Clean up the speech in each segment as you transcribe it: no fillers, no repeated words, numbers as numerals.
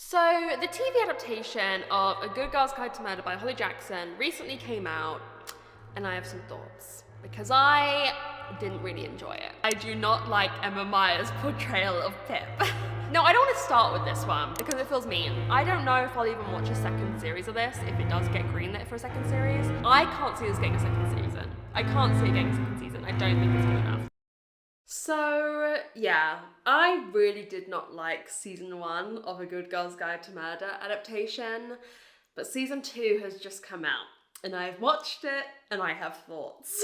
So, the TV adaptation of A Good Girl's Guide to Murder by Holly Jackson recently came out, and I have some thoughts, because I didn't really enjoy it. I do not like Emma Myers' portrayal of Pip. No, I don't want to start with this one, because it feels mean. I don't know if I'll even watch a second series of this, if it does get greenlit for a second series. I can't see this getting a second season. I can't see it getting a second season. I don't think it's good enough. So, yeah, I really did not like season 1 of A Good Girl's Guide to Murder adaptation, but season 2 has just come out, and I've watched it, and I have thoughts.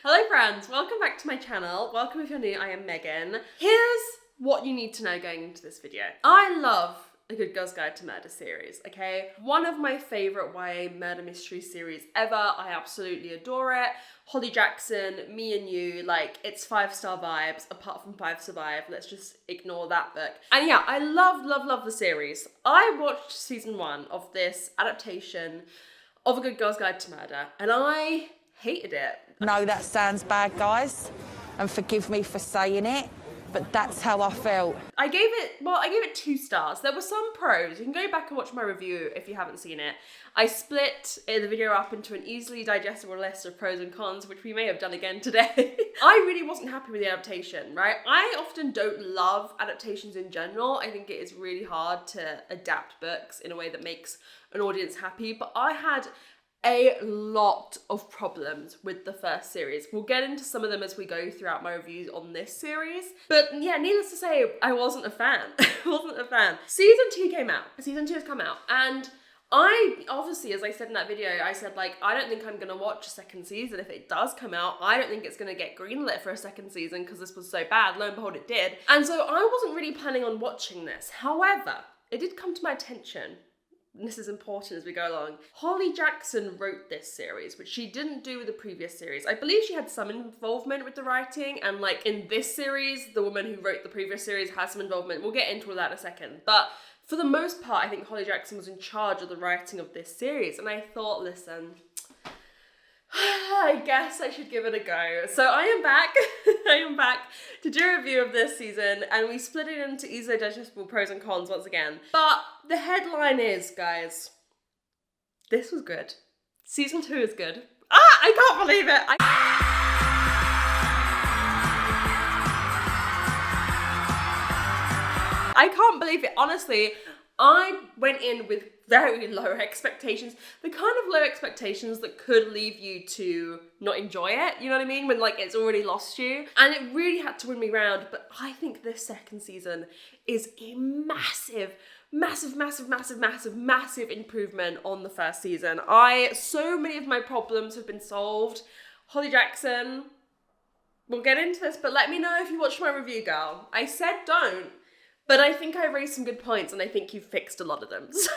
Hello friends, welcome back to my channel. Welcome if you're new, I am Megan. Here's what you need to know going into this video. I love A Good Girl's Guide to Murder series, okay? One of my favourite YA murder mystery series ever. I absolutely adore it. Holly Jackson, Me and You, like, it's 5-star vibes, apart from 5 Survive. Let's just ignore that book. And yeah, I love the series. I watched season 1 of this adaptation of A Good Girl's Guide to Murder, and I hated it. No, that sounds bad, guys, and forgive me for saying it, but that's how I felt. I gave it 2 stars. There were some pros. You can go back and watch my review if you haven't seen it. I split the video up into an easily digestible list of pros and cons, which we may have done again today. I really wasn't happy with the adaptation, right? I often don't love adaptations in general. I think it is really hard to adapt books in a way that makes an audience happy, but I had a lot of problems with the first series. We'll get into some of them as we go throughout my reviews on this series. But yeah, needless to say, I wasn't a fan. Season 2 came out. Season 2 has come out. And I, obviously, as I said in that video, I said, like, I don't think I'm gonna watch a second season. If it does come out, I don't think it's gonna get greenlit for a second season because this was so bad. Lo and behold, it did. And so I wasn't really planning on watching this. However, it did come to my attention, and this is important as we go along. Holly Jackson wrote this series, which she didn't do with the previous series. I believe she had some involvement with the writing, and like in this series, the woman who wrote the previous series has some involvement. We'll get into all that in a second. But for the most part, I think Holly Jackson was in charge of the writing of this series, and I thought, listen, I guess I should give it a go. So I am back. I am back to do a review of this season, and we split it into easily digestible pros and cons once again. But the headline is, guys, this was good. Season 2 is good. I can't believe it. I can't believe it. Honestly, I went in with very low expectations. The kind of low expectations that could leave you to not enjoy it, you know what I mean? When like it's already lost you. And it really had to win me round, but I think this second season is a massive improvement on the first season. So many of my problems have been solved. Holly Jackson, we'll get into this, but let me know if you watched my review, girl. I said don't. But I think I raised some good points, and I think you fixed a lot of them. So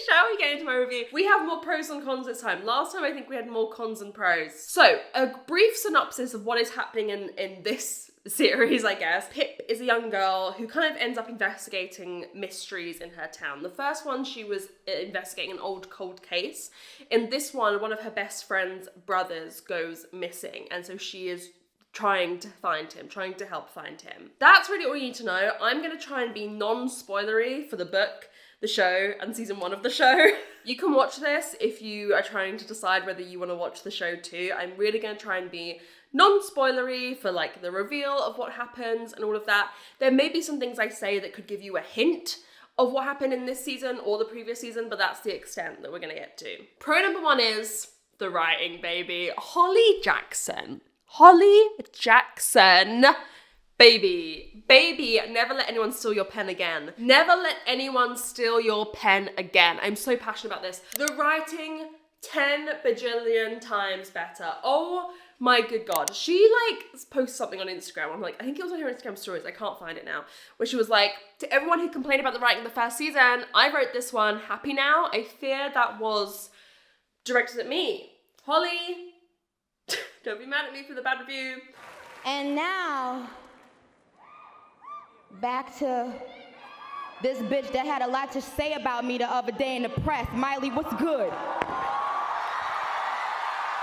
shall we get into my review? We have more pros and cons this time. Last time I think we had more cons and pros. So a brief synopsis of what is happening in this series, I guess. Pip is a young girl who kind of ends up investigating mysteries in her town. The first one, she was investigating an old cold case. In this one of her best friend's brothers goes missing, and so she is trying to find him, trying to help find him. That's really all you need to know. I'm going to try and be non-spoilery for the book, the show, and season 1 of the show. You can watch this if you are trying to decide whether you want to watch the show too. I'm really going to try and be non-spoilery for like the reveal of what happens and all of that. There may be some things I say that could give you a hint of what happened in this season or the previous season, but that's the extent that we're going to get to. Pro number 1 is the writing, baby. Holly Jackson, baby, never let anyone steal your pen again. Never let anyone steal your pen again. I'm so passionate about this. The writing, 10 bajillion times better. Oh my good God. She like posted something on Instagram. I'm like, I think it was on her Instagram stories. I can't find it now. Where she was like, to everyone who complained about the writing in the first season, I wrote this one. Happy now? I fear that was directed at me. Holly, don't be mad at me for the bad review. And now, back to this bitch that had a lot to say about me the other day in the press. Miley, what's good?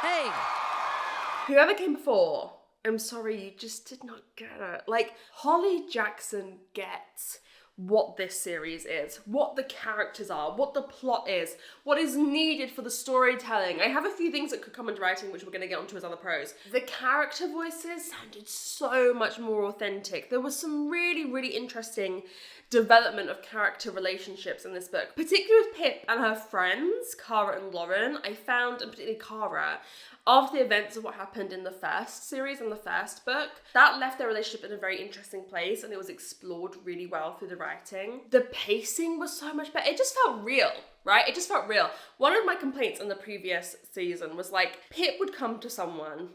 Hey. Whoever came before, I'm sorry, you just did not get it. Like, Holly Jackson gets what this series is, what the characters are, what the plot is, what is needed for the storytelling. I have a few things that could come under writing, which we're going to get onto as other pros. The character voices sounded so much more authentic. There was some really, really interesting development of character relationships in this book, particularly with Pip and her friends, Cara and Lauren. I found, and particularly Cara, after the events of what happened in the first series and the first book, that left their relationship in a very interesting place, and it was explored really well through the writing. The pacing was so much better. It just felt real, right? It just felt real. One of my complaints in the previous season was like, Pip would come to someone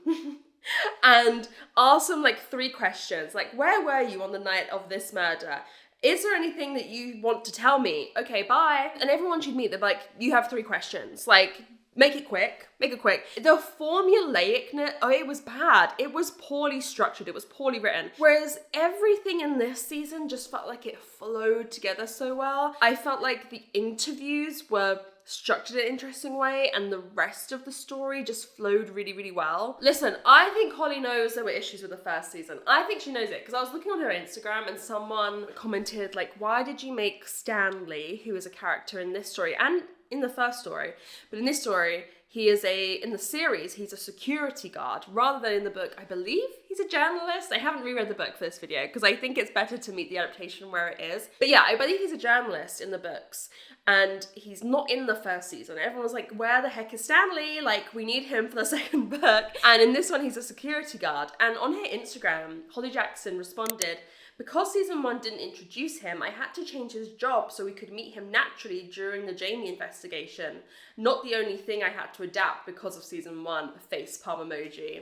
and ask them like 3 questions, like, where were you on the night of this murder? Is there anything that you want to tell me? Okay, bye. And everyone she'd meet, they're like, you have 3 questions. Like, make it quick. The formulaicness, it was bad. It was poorly structured. It was poorly written. Whereas everything in this season just felt like it flowed together so well. I felt like the interviews were structured in an interesting way, and the rest of the story just flowed really, really well. Listen, I think Holly knows there were issues with the first season. I think she knows it, because I was looking on her Instagram and someone commented, like, why did you make Stanley, who is a character in this story and in the first story, but in this story, in the series, he's a security guard, rather than in the book, I believe he's a journalist. I haven't reread the book for this video, because I think it's better to meet the adaptation where it is. But yeah, I believe he's a journalist in the books, and he's not in the first season. Everyone was like, where the heck is Stanley? Like, we need him for the second book. And in this one, he's a security guard. And on her Instagram, Holly Jackson responded, because season 1 didn't introduce him, I had to change his job so we could meet him naturally during the Jamie investigation. Not the only thing I had to adapt because of season 1, facepalm emoji.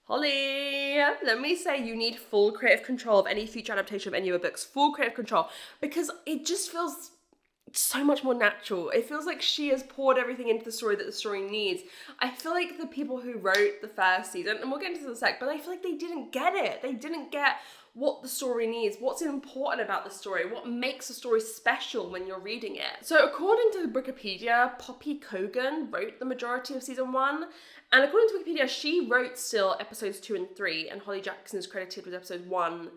Holly, let me say you need full creative control of any future adaptation of any of your books. Full creative control. Because it just feels so much more natural. It feels like she has poured everything into the story that the story needs. I feel like the people who wrote the first season, and we'll get into this in a sec, but I feel like they didn't get it. They didn't get what the story needs, what's important about the story, what makes a story special when you're reading it. So according to Wikipedia, Poppy Kogan wrote the majority of season 1, and according to Wikipedia, she wrote still episodes 2 and 3, and Holly Jackson is credited with episode 1,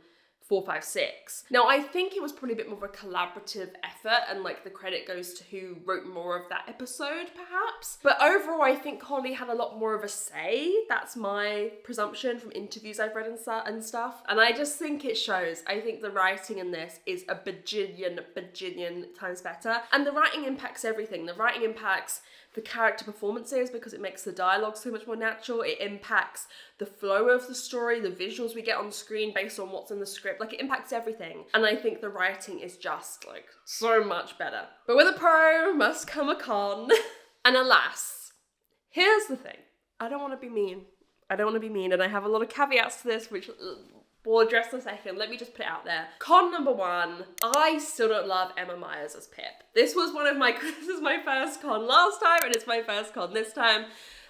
4, 5, 6. Now, I think it was probably a bit more of a collaborative effort, and like the credit goes to who wrote more of that episode, perhaps. But overall, I think Holly had a lot more of a say. That's my presumption from interviews I've read and stuff. And I just think it shows. I think the writing in this is a bajillion times better. And the writing impacts everything. The writing impacts the character performances because it makes the dialogue so much more natural. It impacts the flow of the story, the visuals we get on screen based on what's in the script. Like, it impacts everything. And I think the writing is just like so much better. But with a pro must come a con. And alas, here's the thing. I don't want to be mean. And I have a lot of caveats to this, which we'll address in a second. Let me just put it out there. Con number 1, I still don't love Emma Myers as Pip. This is my first con last time, and it's my first con this time.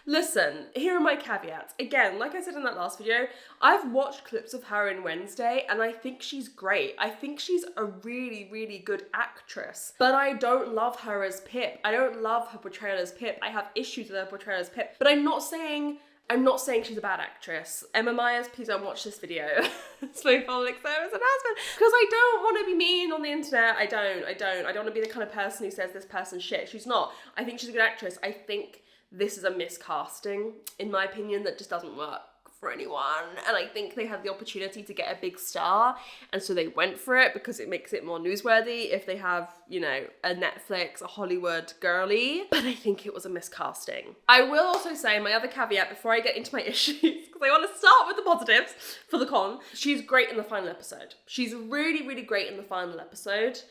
Listen, here are my caveats. Again, like I said in that last video, I've watched clips of her in Wednesday, and I think she's great. I think she's a really, really good actress. But I don't love her as Pip. I don't love her portrayal as Pip. I have issues with her portrayal as Pip. But I'm not saying she's a bad actress. Emma Myers, please don't watch this video. It's my public service announcement. Because I don't want to be mean on the internet. I don't want to be the kind of person who says this person's shit. She's not. I think she's a good actress. I think this is a miscasting, in my opinion, that just doesn't work for anyone. And I think they had the opportunity to get a big star, and so they went for it because it makes it more newsworthy if they have, you know, a Netflix, a Hollywood girly. But I think it was a miscasting. I will also say my other caveat before I get into my issues, because I want to start with the positives for the con. She's great in the final episode. She's really, really great in the final episode,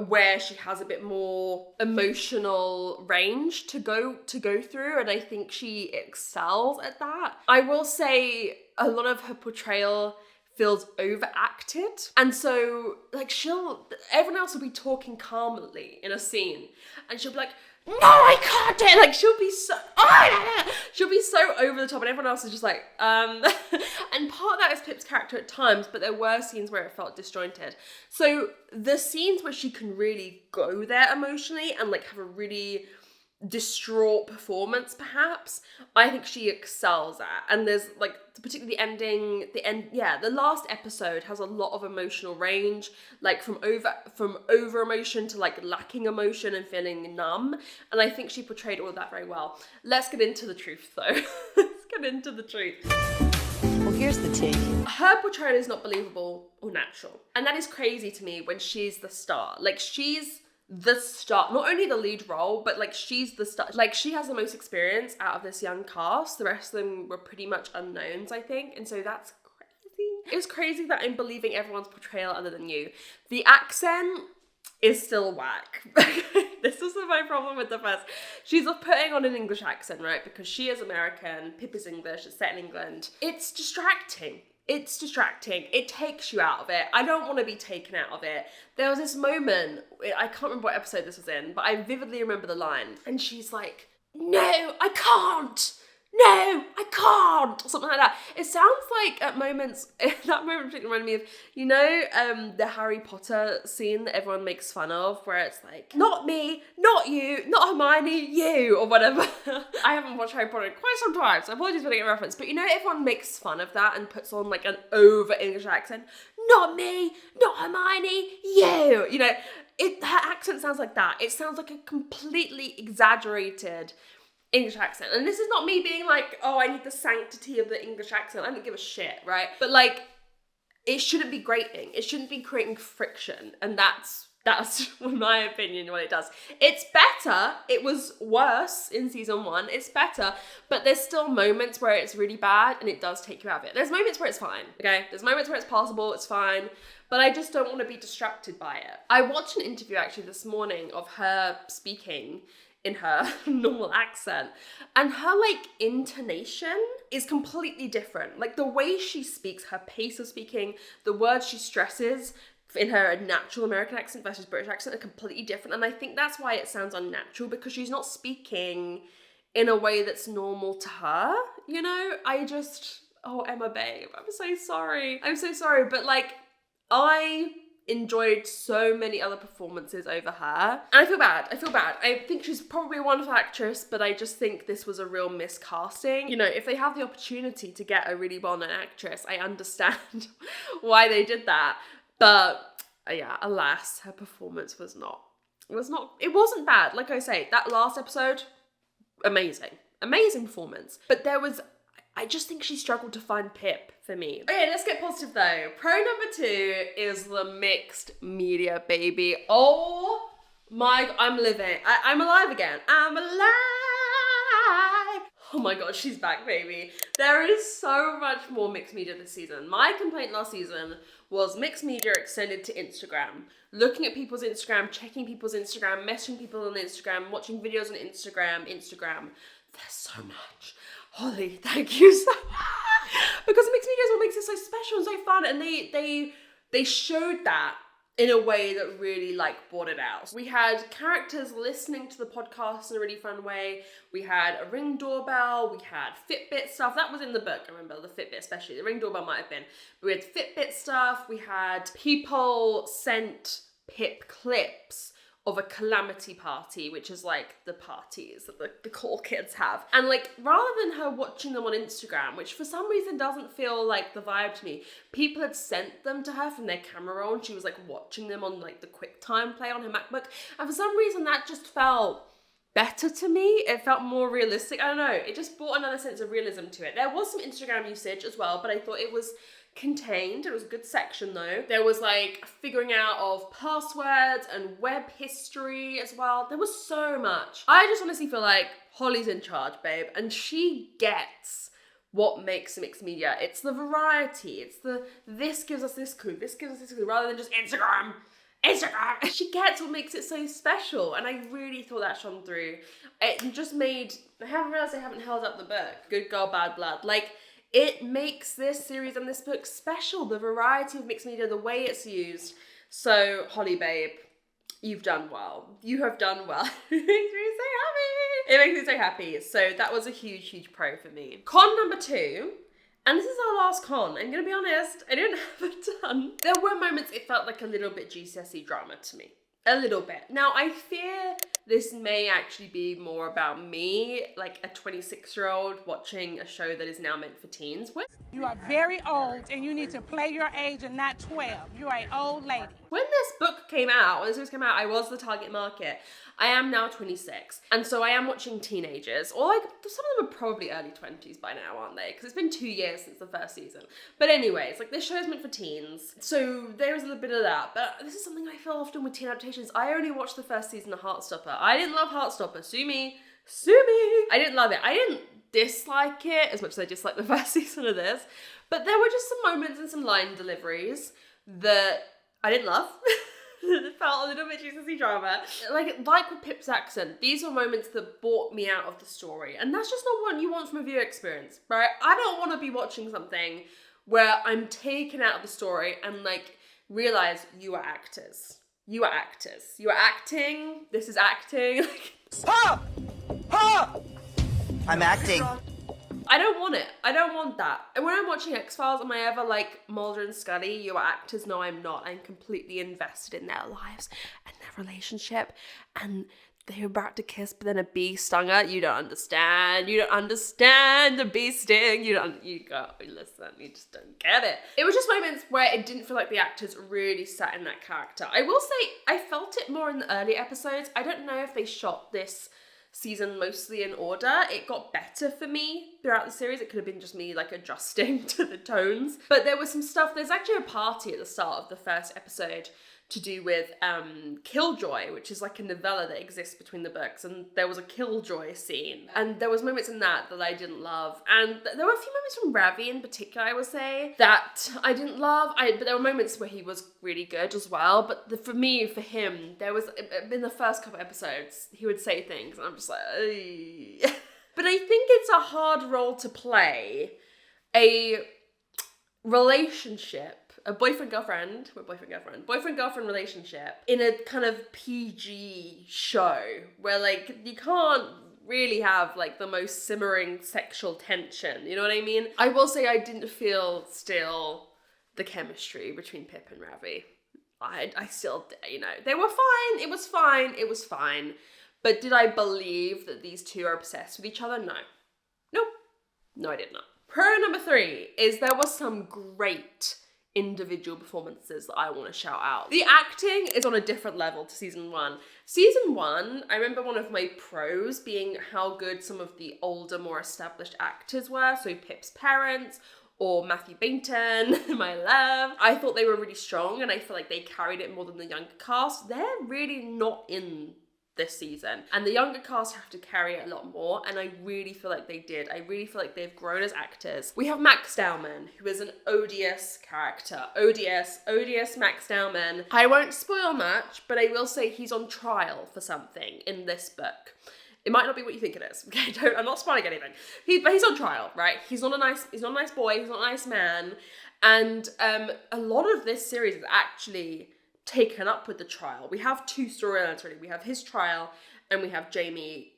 where she has a bit more emotional range to go through, and I think she excels at that. I will say a lot of her portrayal feels overacted, and so like everyone else will be talking calmly in a scene, and she'll be like, no, I can't do it. Like, she'll be so over the top, and everyone else is just like, and part of that is Pip's character at times, but there were scenes where it felt disjointed. So the scenes where she can really go there emotionally and like have a really distraught performance, perhaps, I think she excels at. And there's like, particularly the last episode has a lot of emotional range, like from over emotion to like lacking emotion and feeling numb. And I think she portrayed all of that very well. Let's get into the truth though. Let's get into the truth. Well, here's the tea. Her portrayal is not believable or natural. And that is crazy to me when she's the star. Like, she's the star, not only the lead role, but like she's the star. Like, she has the most experience out of this young cast. The rest of them were pretty much unknowns, I think. And so that's crazy. It was crazy that I'm believing everyone's portrayal other than you. The accent is still whack. This was my problem with the first. She's putting on an English accent, right? Because she is American, Pip is English, it's set in England. It's distracting. It's distracting. It takes you out of it. I don't want to be taken out of it. There was this moment, I can't remember what episode this was in, but I vividly remember the line. And she's like, no, I can't. No, I can't. Or something like that. It sounds like at moments, that moment particularly reminded me of, you know, the Harry Potter scene that everyone makes fun of, where it's like, not me, not you, not Hermione, you, or whatever. I haven't watched Harry Potter in quite some time, so apologies for getting a reference. But you know, everyone makes fun of that and puts on like an over English accent. Not me, not Hermione, you. You know, her accent sounds like that. It sounds like a completely exaggerated English accent. And this is not me being like, oh, I need the sanctity of the English accent. I don't give a shit, right? But like, it shouldn't be grating. It shouldn't be creating friction. And that's in my opinion what it does. It's better. It was worse in season 1. It's better, but there's still moments where it's really bad and it does take you out of it. There's moments where it's fine, okay? There's moments where it's passable, it's fine, but I just don't want to be distracted by it. I watched an interview actually this morning of her speaking in her normal accent, and her like intonation is completely different. Like, the way she speaks, her pace of speaking, the words she stresses in her natural American accent versus British accent are completely different. And I think that's why it sounds unnatural, because she's not speaking in a way that's normal to her, you know? Oh, Emma babe, I'm so sorry. But like, I enjoyed so many other performances over her. And I feel bad. I think she's probably a wonderful actress, but I just think this was a real miscasting. You know, if they have the opportunity to get a really well-known actress, I understand why they did that. But yeah, alas, her performance it wasn't bad. Like I say, that last episode, amazing performance. But I just think she struggled to find Pip for me. Okay, let's get positive though. Pro number 2 is the mixed media, baby. Oh my, I'm living. I'm alive again. I'm alive. Oh my god, she's back, baby. There is so much more mixed media this season. My complaint last season was mixed media extended to Instagram. Looking at people's Instagram, checking people's Instagram, messaging people on Instagram, watching videos on Instagram. There's so much. Holly, thank you so much. Because mixed media is what makes it so special and so fun. And they showed that in a way that really like brought it out. We had characters listening to the podcast in a really fun way. We had a Ring doorbell. We had Fitbit stuff. That was in the book, I remember, the Fitbit especially. The Ring doorbell might have been. But we had Fitbit stuff. We had people sent Pip clips of a calamity party, which is like the parties that the cool kids have. And like, rather than her watching them on Instagram, which for some reason doesn't feel like the vibe to me, people had sent them to her from their camera roll and she was like watching them on like the QuickTime play on her MacBook. And for some reason that just felt better to me. It felt more realistic. I don't know. It just brought another sense of realism to it. There was some Instagram usage as well, but I thought it was contained. It was a good section though. There was like figuring out of passwords and web history as well. There was so much. I just honestly feel like Holly's in charge, babe, and she gets what makes mixed media. It's the variety. It's this gives us this clue, this gives us this clue, rather than just Instagram. She gets what makes it so special, and I really thought that shone through. It just made, I haven't realized I haven't held up the book, Good Girl, Bad Blood. Like, it makes this series and this book special, the variety of mixed media, the way it's used. So, Holly, babe, you've done well. You have done well. It makes me so happy. It makes me so happy. So that was a huge, huge pro for me. Con number 2, and this is our last con. I'm going to be honest, I didn't have a ton. There were moments it felt like a little bit GCSE drama to me. A little bit. Now, I fear this may actually be more about me, like a 26-year-old watching a show that is now meant for teens. You are very old and you need to play your age and not 12. You're an old lady. When this book came out, when this series came out, I was the target market. I am now 26, and so I am watching teenagers, or like, some of them are probably early 20s by now, aren't they? Because it's been 2 years since the first season. But anyways, like, this show is meant for teens, so there's a little bit of that. But this is something I feel often with teen adaptations. I only watched the first season of Heartstopper. I didn't love Heartstopper. Sue me. Sue me. I didn't love it. I didn't dislike it as much as I disliked the first season of this, but there were just some moments and some line deliveries that I didn't love. It felt a little bit juicy drama. Like with Pip's accent, these were moments that brought me out of the story, and that's just not what you want from a viewer experience, right? I don't want to be watching something where I'm taken out of the story and like realize you are actors. You are actors. You are acting. This is acting. Ha! Ha! I'm acting. I don't want it. I don't want that. And when I'm watching X-Files, am I ever like Mulder and Scully? You are actors. No, I'm not. I'm completely invested in their lives and their relationship. And they're about to kiss, but then a bee stung her. You don't understand. You don't understand the bee sting. You listen, you just don't get it. It was just moments where it didn't feel like the actors really sat in that character. I will say, I felt it more in the early episodes. I don't know if they shot this season mostly in order. It got better for me throughout the series. It could have been just me like adjusting to the tones. But there was some stuff, there's actually a party at the start of the first episode to do with Killjoy, which is like a novella that exists between the books, and there was a Killjoy scene, and there was moments in that I didn't love, and there were a few moments from Ravi in particular, I would say, that I didn't love, but there were moments where he was really good as well. But for him, there was, in the first couple episodes, he would say things, and I'm just like, ugh. But I think it's a hard role to play, a relationship, a boyfriend-girlfriend relationship in a kind of PG show where like you can't really have like the most simmering sexual tension, you know what I mean? I will say I didn't feel still the chemistry between Pip and Ravi. I still, they were fine, it was fine. But did I believe that these two are obsessed with each other? No. No, I did not. Pro number 3 is there was some great individual performances that I want to shout out. The acting is on a different level to season 1. Season 1, I remember one of my pros being how good some of the older, more established actors were. So Pip's parents, or Matthew Bainton, my love. I thought they were really strong, and I feel like they carried it more than the younger cast. They're really not in this season, and the younger cast have to carry it a lot more, and I really feel like they did. I really feel like they've grown as actors. We have Max Dowman, who is an odious character. Odious Max Dowman. I won't spoil much, but I will say he's on trial for something in this book. It might not be what you think it is. Okay, I'm not spoiling anything. But he's on trial, right? He's not a nice boy. He's not a nice man, and a lot of this series is actually taken up with the trial. We have 2 storylines really. We have his trial and we have Jamie,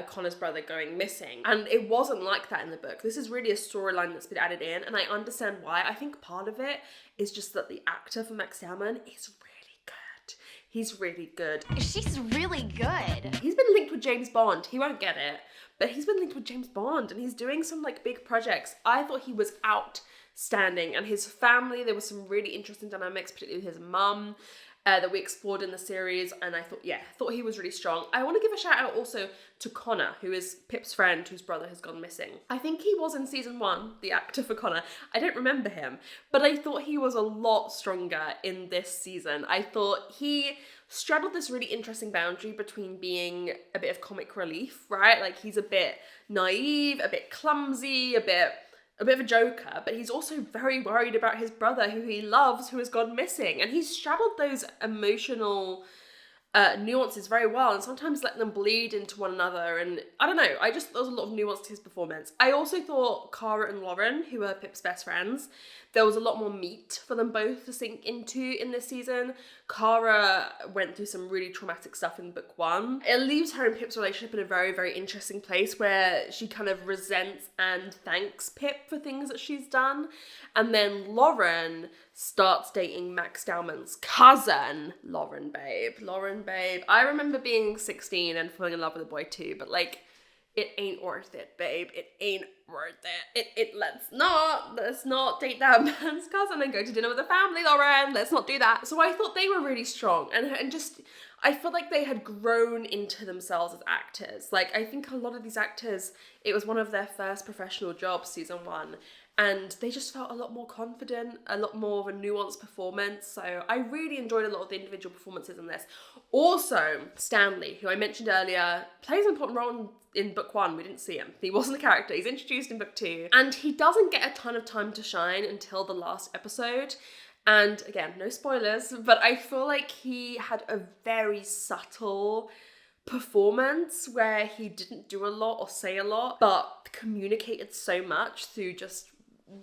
Connor's brother, going missing. And it wasn't like that in the book. This is really a storyline that's been added in, and I understand why. I think part of it is just that the actor for Max Salmon is really good. He's really good. She's really good. He's been linked with James Bond. He won't get it, but he's been linked with James Bond, and he's doing some like big projects. I thought he was outstanding, and his family, there was some really interesting dynamics, particularly with his mum, that we explored in the series, and I thought he was really strong. I want to give a shout out also to Connor, who is Pip's friend whose brother has gone missing. I think he was in season 1, the actor for Connor. I don't remember him, but I thought he was a lot stronger in this season. I thought he straddled this really interesting boundary between being a bit of comic relief, right? Like he's a bit naive, a bit clumsy, a bit of a joker, but he's also very worried about his brother who he loves, who has gone missing. And he's straddled those emotional nuances very well, and sometimes let them bleed into one another. And I don't know, there was a lot of nuance to his performance. I also thought Cara and Lauren, who are Pip's best friends, there was a lot more meat for them both to sink into in this season. Cara went through some really traumatic stuff in book 1. It leaves her and Pip's relationship in a very, very interesting place where she kind of resents and thanks Pip for things that she's done. And then Lauren starts dating Max Dowman's cousin, Lauren Babe. Lauren Babe. I remember being 16 and falling in love with a boy too, but like, it ain't worth it, babe. It ain't worth it. Let's not date that man's cousin and go to dinner with the family, Lauren. Let's not do that. So I thought they were really strong and just, I feel like they had grown into themselves as actors. Like, I think a lot of these actors, it was one of their first professional jobs, season 1, and they just felt a lot more confident, a lot more of a nuanced performance. So I really enjoyed a lot of the individual performances in this. Also, Stanley, who I mentioned earlier, plays an important role in book 1. We didn't see him. He wasn't a character. He's introduced in book 2. And he doesn't get a ton of time to shine until the last episode. And again, no spoilers, but I feel like he had a very subtle performance where he didn't do a lot or say a lot, but communicated so much through just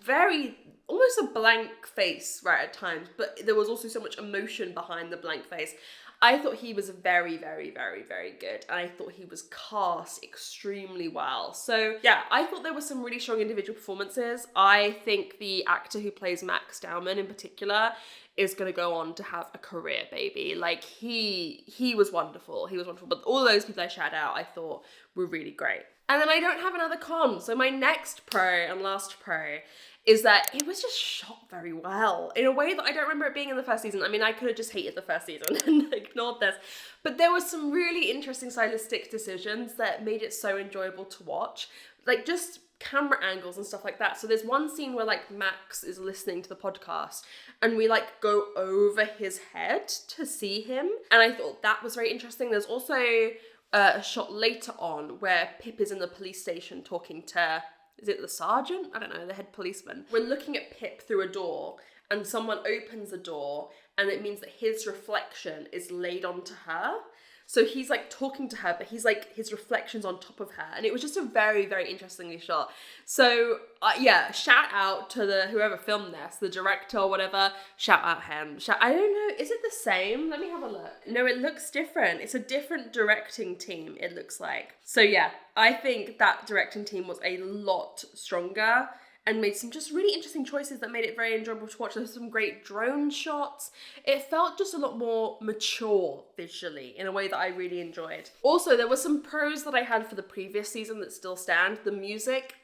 very, almost a blank face right at times, but there was also so much emotion behind the blank face. I thought he was very, very, very, very good. And I thought he was cast extremely well. So yeah, I thought there were some really strong individual performances. I think the actor who plays Max Dowman in particular is going to go on to have a career, baby. Like, he was wonderful. He was wonderful. But all those people I shouted out, I thought were really great. And then I don't have another con. So my next pro and last pro is that it was just shot very well in a way that I don't remember it being in the first season. I mean, I could have just hated the first season and ignored this, but there was some really interesting stylistic decisions that made it so enjoyable to watch, like just camera angles and stuff like that. So there's one scene where like Max is listening to the podcast and we like go over his head to see him, and I thought that was very interesting. There's also a shot later on where Pip is in the police station talking to, is it the sergeant? I don't know, the head policeman. We're looking at Pip through a door and someone opens the door and it means that his reflection is laid onto her. So he's like talking to her, but he's like, his reflection's on top of her. And it was just a very, very interestingly shot. So yeah, shout out to the whoever filmed this, the director or whatever, shout out him. I don't know, is it the same? Let me have a look. No, it looks different. It's a different directing team, it looks like. So yeah, I think that directing team was a lot stronger and made some just really interesting choices that made it very enjoyable to watch. There's some great drone shots. It felt just a lot more mature visually in a way that I really enjoyed. Also, there were some pros that I had for the previous season that still stand. The music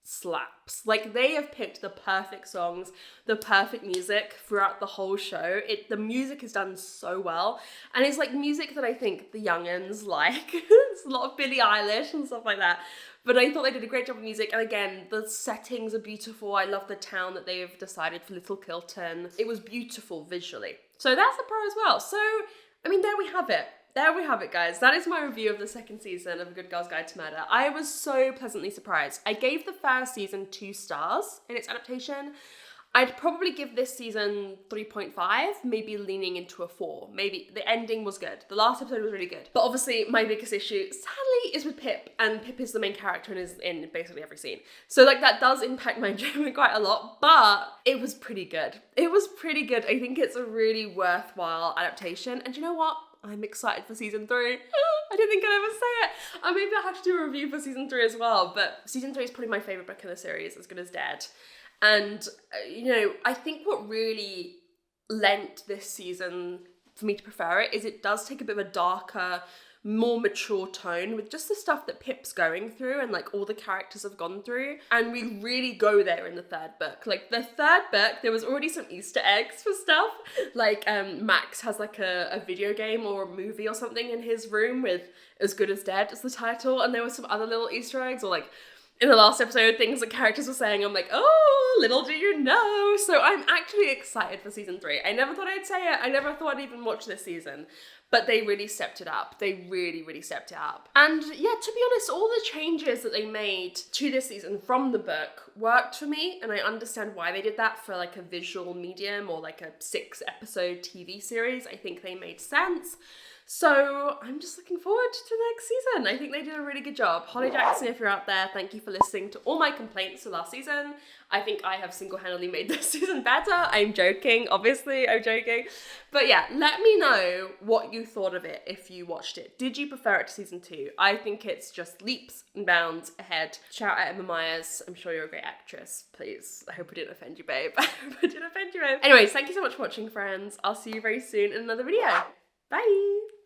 slaps. Like, they have picked the perfect songs, the perfect music throughout the whole show. The music is done so well, and it's like music that I think the youngins like. It's a lot of Billie Eilish and stuff like that. But I thought they did a great job of music, and again, the settings are beautiful. I love the town that they've decided for Little Kilton. It was beautiful visually. So that's a pro as well. So, I mean, there we have it. There we have it, guys. That is my review of the second season of A Good Girl's Guide to Murder. I was so pleasantly surprised. I gave the first season 2 stars in its adaptation. I'd probably give this season 3.5, maybe leaning into a 4. Maybe the ending was good. The last episode was really good. But obviously my biggest issue, sadly, is with Pip. And Pip is the main character and is in basically every scene. So like that does impact my enjoyment quite a lot, but it was pretty good. It was pretty good. I think it's a really worthwhile adaptation. And you know what? I'm excited for season 3. I didn't think I'd ever say it. Maybe I'll have to do a review for season 3 as well. But season 3 is probably my favourite book in the series, As Good as Dead. And, you know, I think what really lent this season for me to prefer it is it does take a bit of a darker, more mature tone with just the stuff that Pip's going through and like all the characters have gone through. And we really go there in the third book. Like the third book, there was already some Easter eggs for stuff. Like Max has like a video game or a movie or something in his room with As Good as Dead as the title. And there were some other little Easter eggs, or like in the last episode, things that characters were saying, I'm like, oh, little do you know. So I'm actually excited for season 3. I never thought I'd say it. I never thought I'd even watch this season. But they really stepped it up. They really, really stepped it up. And yeah, to be honest, all the changes that they made to this season from the book worked for me. And I understand why they did that for like a visual medium or like a 6-episode TV series. I think they made sense. So I'm just looking forward to the next season. I think they did a really good job. Holly Jackson, if you're out there, thank you for listening to all my complaints for last season. I think I have single-handedly made this season better. I'm joking, obviously, I'm joking. But yeah, let me know what you thought of it if you watched it. Did you prefer it to season 2? I think it's just leaps and bounds ahead. Shout out Emma Myers. I'm sure you're a great actress. Please, I hope I didn't offend you, babe. I hope I didn't offend you, babe. Anyways, thank you so much for watching, friends. I'll see you very soon in another video. Bye!